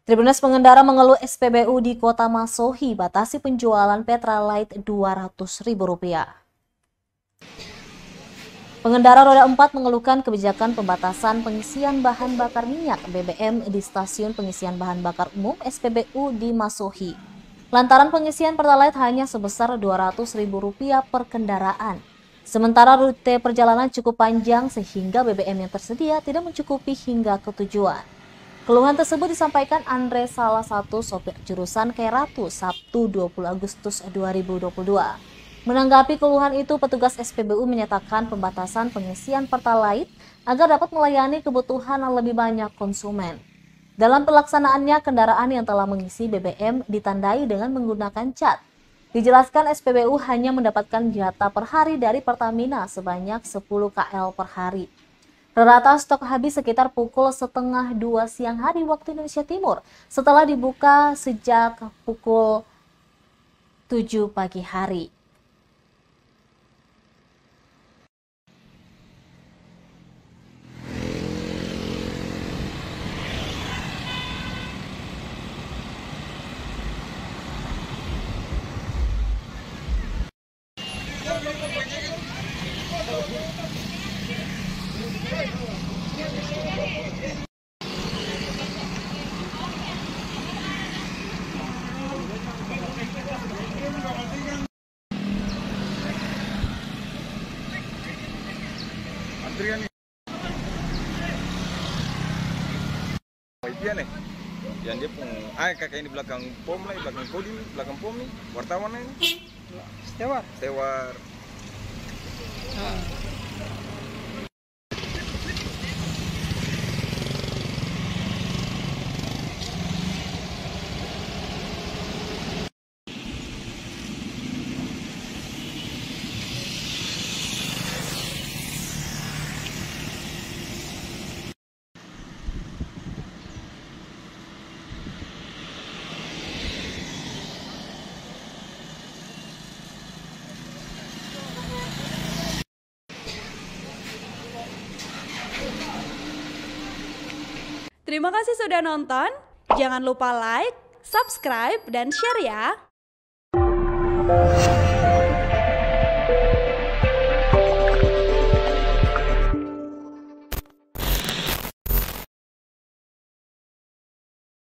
Tribunnews pengendara mengeluh SPBU di Kota Masohi batasi penjualan Petralite Rp200.000. Pengendara roda 4 mengeluhkan kebijakan pembatasan pengisian bahan bakar minyak BBM di stasiun pengisian bahan bakar umum SPBU di Masohi. Lantaran pengisian Pertalite hanya sebesar Rp200.000 per kendaraan. Sementara rute perjalanan cukup panjang sehingga BBM yang tersedia tidak mencukupi hingga ke tujuan. Keluhan tersebut disampaikan Andre, salah satu sopir jurusan Kairatu, Sabtu 20 Agustus 2022. Menanggapi keluhan itu, petugas SPBU menyatakan pembatasan pengisian Pertalite agar dapat melayani kebutuhan lebih banyak konsumen. Dalam pelaksanaannya, kendaraan yang telah mengisi BBM ditandai dengan menggunakan cat. Dijelaskan SPBU hanya mendapatkan jatah per hari dari Pertamina sebanyak 10 KL per hari. Rata stok habis sekitar pukul 1:30 siang hari waktu Indonesia Timur setelah dibuka sejak pukul 7 pagi hari. Antrian nih. Nih. Yang dia pun, kakak ini belakang pom lah, belakang Kodim, belakang pom nih, wartawan ini. Stewar. Terima kasih sudah nonton. Jangan lupa like, subscribe, dan share ya.